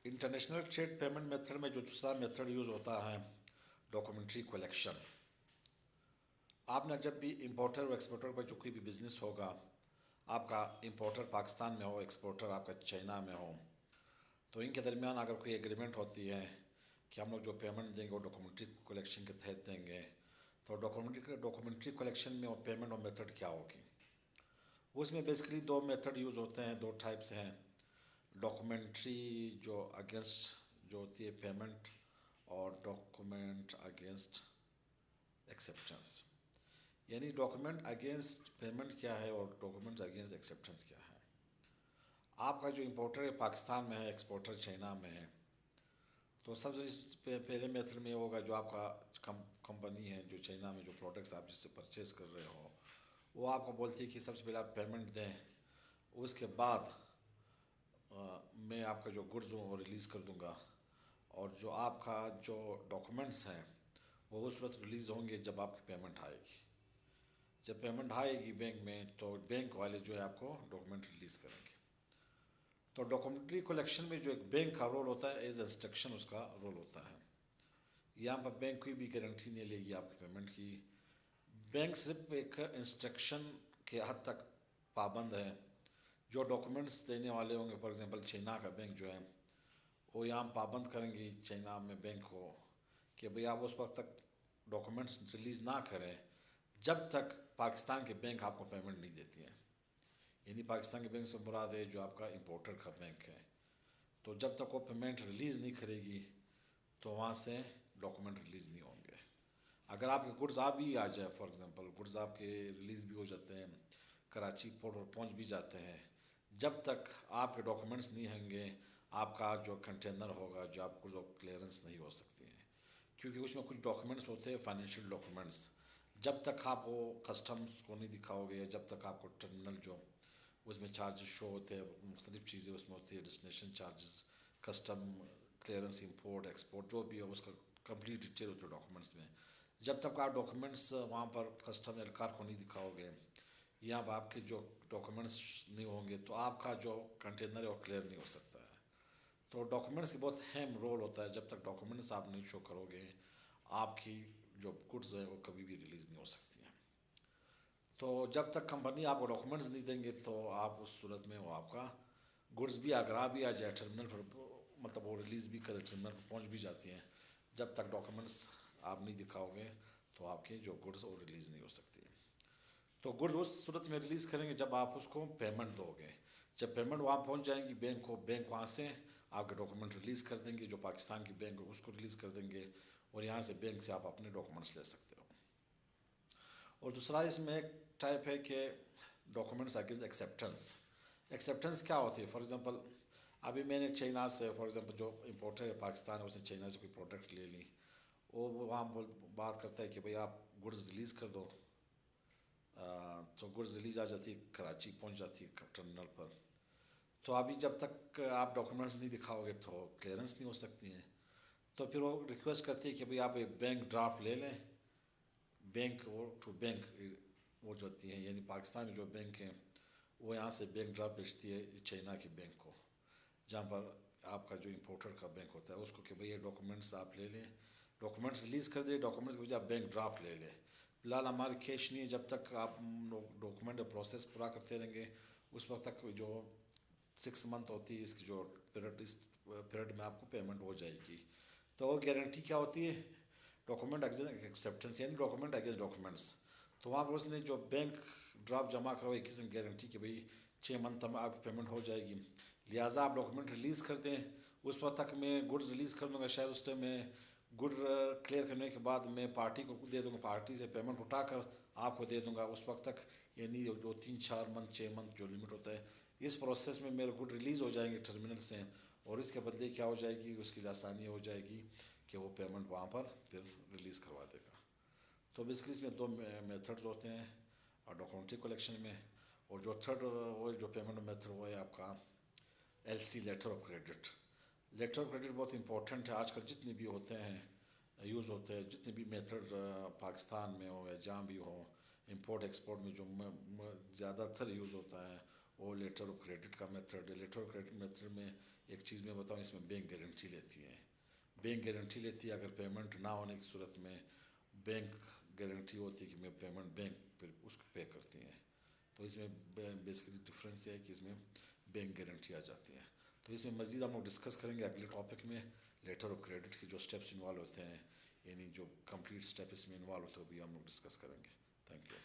International trade payment method में जो दूसरा मेथड यूज़ होता है डॉक्यूमेंट्री कलेक्शन। आपने जब भी इंपोर्टर और एक्सपोर्टर का जो कोई भी बिज़नेस होगा, आपका इंपोर्टर पाकिस्तान में हो, एक्सपोर्टर आपका चाइना में हो, तो इनके दरमियान अगर कोई एग्रीमेंट होती है कि हम लोग जो पेमेंट देंगे वो डॉक्यूमेंट्री कलेक्शन के तहत देंगे, तो डॉक्यूमेंट्री कलेक्शन में वो पेमेंट और मेथड क्या होगी। उसमें बेसिकली दो मेथड यूज़ होते हैं, दो टाइप्स हैं। डॉक्यूमेंट्री जो अगेंस्ट जो होती है पेमेंट, और डॉक्यूमेंट अगेंस्ट एक्सेप्टेंस। यानी डॉक्यूमेंट अगेंस्ट पेमेंट क्या है और डॉक्यूमेंट अगेंस्ट एक्सेप्टेंस क्या है। आपका जो इंपोर्टर है पाकिस्तान में है, एक्सपोर्टर चाइना में है, तो सबसे पहले मेथड में होगा जो आपका कंपनी है जो चाइना में जो प्रोडक्ट्स आप जिससे परचेज़ कर रहे हो, वो आपको बोलती है कि सबसे पहले आप पेमेंट दें, उसके बाद मैं आपका जो गुड्स हूँ वो रिलीज़ कर दूँगा। और जो आपका जो डॉक्यूमेंट्स हैं वो उस वक्त रिलीज़ होंगे जब आपकी पेमेंट आएगी। जब पेमेंट आएगी बैंक में तो बैंक वाले जो है आपको डॉक्यूमेंट रिलीज़ करेंगे। तो डॉक्यूमेंट्री कलेक्शन में जो एक बैंक का रोल होता है एज इंस्ट्रक्शन उसका रोल होता है। यहाँ पर बैंक कोई भी गारंटी नहीं लेगी आपकी पेमेंट की। बैंक सिर्फ एक इंस्ट्रक्शन के हद तक पाबंद है। जो डॉक्यूमेंट्स देने वाले होंगे, फॉर एग्जांपल चाइना का बैंक जो है वो यहाँ पाबंद करेंगे चाइना में बैंक को कि भाई आप उस वक्त तक डॉक्यूमेंट्स रिलीज़ ना करें जब तक पाकिस्तान के बैंक आपको पेमेंट नहीं देती है। यानी पाकिस्तान के बैंक से मुराद है जो आपका इंपोर्टर का बैंक है। तो जब तक वो पेमेंट रिलीज़ नहीं करेगी तो वहाँ से डॉक्यूमेंट रिलीज़ नहीं होंगे। अगर आपके गुड्स आ भी आ जाए, फॉर एग्जांपल गुड्स आपके रिलीज़ भी हो जाते हैं, कराची पोर्ट पर पहुँच भी जाते हैं, जब तक आपके डॉक्यूमेंट्स नहीं होंगे आपका जो कंटेनर होगा जो आपको जो क्लियरेंस नहीं हो सकती है। क्योंकि उसमें कुछ डॉक्यूमेंट्स होते हैं फाइनेंशियल डॉक्यूमेंट्स, जब तक आप वो कस्टम्स को नहीं दिखाओगे या जब तक आपको टर्मिनल जो उसमें चार्जेस शो होते हैं, मुख्तलिफ चीज़ें उसमें होती है, destination charges, custom clearance, import export जो भी है उसका कंप्लीट डिटेल होती है डॉक्यूमेंट्स में। जब तक आप डॉक्यूमेंट्स वहाँ पर कस्टम एहलकार को नहीं दिखाओगे या अब आपके जो डॉक्यूमेंट्स नहीं होंगे तो आपका जो कंटेनर है वो क्लियर नहीं हो सकता है। तो डॉक्यूमेंट्स की बहुत अहम रोल होता है। जब तक डॉक्यूमेंट्स आप नहीं शो करोगे आपकी जो गुड्स है वो कभी भी रिलीज़ नहीं हो सकती हैं। तो जब तक कंपनी आपको डॉक्यूमेंट्स नहीं देंगे तो आप उस सूरत में वो आपका गुड्स भी अगर आ भी आ जाए टर्मिनल पर, मतलब वो रिलीज़ भी कर टर्मिनल पर पहुंच भी जाती हैं, जब तक डॉक्यूमेंट्स आप नहीं दिखाओगे तो आपके जो गुड्स वो रिलीज़ नहीं हो सकती है। तो गुड्स उस सूरत में रिलीज़ करेंगे जब आप उसको पेमेंट दोगे। जब पेमेंट वहाँ पहुँच जाएंगी बैंक को, बैंक वहाँ से आपके डॉक्यूमेंट रिलीज़ कर देंगे, जो पाकिस्तान की बैंक है उसको रिलीज़ कर देंगे और यहाँ से बैंक से आप अपने डॉक्यूमेंट्स ले सकते हो। और दूसरा इसमें एक टाइप है कि डॉक्यूमेंट्स अगेंस्ट एक्सेप्टेंस। एक्सेप्टेंस क्या होती है? फॉर एग्जांपल अभी मैंने चाइना से, फॉर एग्जांपल जो इंपोर्टर है पाकिस्तान है उसने चाइना से कोई प्रोडक्ट ले ली, वो वहाँ बात करता है कि भाई आप गुड्स रिलीज़ कर दो। तो गुड्स रिलीज आ जाती है, कराची पहुँच जाती है टर्मिनल पर। तो अभी जब तक आप डॉक्यूमेंट्स नहीं दिखाओगे तो क्लियरेंस नहीं हो सकती हैं। तो फिर वो रिक्वेस्ट करती है कि भाई आप एक बैंक ड्राफ्ट ले लें। बैंक वो टू बैंक वो जो होती हैं, यानी पाकिस्तान में जो बैंक हैं वो यहाँ से बैंक ड्राफ्ट भेजती है चाइना के बैंक को, जहाँ पर आपका जो इंपोर्टर का बैंक होता है उसको कि भाई ये डॉक्यूमेंट्स आप ले लें, डॉक्यूमेंट्स रिलीज़ कर दे, डॉक्यूमेंट्स की वजह आप बैंक ड्राफ्ट ले लें। फिलहाल हमारी कैश नहीं है, जब तक आप डॉक्यूमेंट प्रोसेस पूरा करते रहेंगे उस वक्त तक जो 6 मंथ होती है इसकी जो पीरियड, इस पीरियड में आपको पेमेंट हो जाएगी। तो वो गारंटी क्या होती है? डॉक्यूमेंट अगेंस्ट एक्सेप्टेंस, यानी डॉक्यूमेंट अगेंस्ट डॉक्यूमेंट्स। तो वहाँ पर उसने जो बैंक ड्राफ्ट जमा करवाई एक किस्म गारंटी कि भाई 6 मंथ में आपकी पेमेंट हो जाएगी, लिहाजा आप डॉक्यूमेंट रिलीज़ कर दें। उस वक्त तक मैं गुड्स रिलीज़ कर दूँगा, शायद उस टाइम में गुड क्लियर करने के बाद मैं पार्टी को दे दूँगा, पार्टी से पेमेंट उठाकर आपको दे दूँगा उस वक्त तक। यानी जो 3-4 मंथ 6 मंथ जो लिमिट होता है, इस प्रोसेस में मेरे गुड रिलीज़ हो जाएंगे टर्मिनल से, और इसके बदले क्या हो जाएगी, उसके लिए आसानी हो जाएगी कि वो पेमेंट वहाँ पर फिर रिलीज़ करवा देगा। तो बेसिकली इसमें दो मेथड्स होते हैं और डॉक्यूमेंट्री कलेक्शन में। और जो थर्ड वो जो पेमेंट मेथड वो है आपका LC, letter of credit. Letter of credit बहुत इंपॉर्टेंट है। आजकल जितने भी होते हैं यूज़ होते हैं, जितने भी मेथड पाकिस्तान में हो या जहाँ भी हो, इंपोर्ट एक्सपोर्ट में जो ज़्यादातर यूज़ होता है اور لیٹر آف کریڈٹ کا میتھڈ ہے. لیٹر آف کریڈٹ میتھڈ میں ایک چیز میں بتاؤں, اس میں بینک گارنٹی لیتی ہے. بینک گارنٹی لیتی ہے اگر پیمنٹ نہ ہونے کی صورت میں بینک گارنٹی ہوتی ہے کہ میں پیمنٹ بینک پھر اس کو پے کرتی ہیں. تو اس میں بیسیکلی ڈفرینس یہ ہے کہ اس میں بینک گارنٹی آ جاتی ہے. تو اس میں مزید ہم لوگ ڈسکس کریں گے اگلے ٹاپک میں. لیٹر آف کریڈٹ کے جو اسٹیپس انوالو ہوتے ہیں, یعنی جو کمپلیٹ اسٹیپ اس میں انوالو ہوتے ہیں, وہ بھی ہم لوگ ڈسکس کریں گے. Thank you.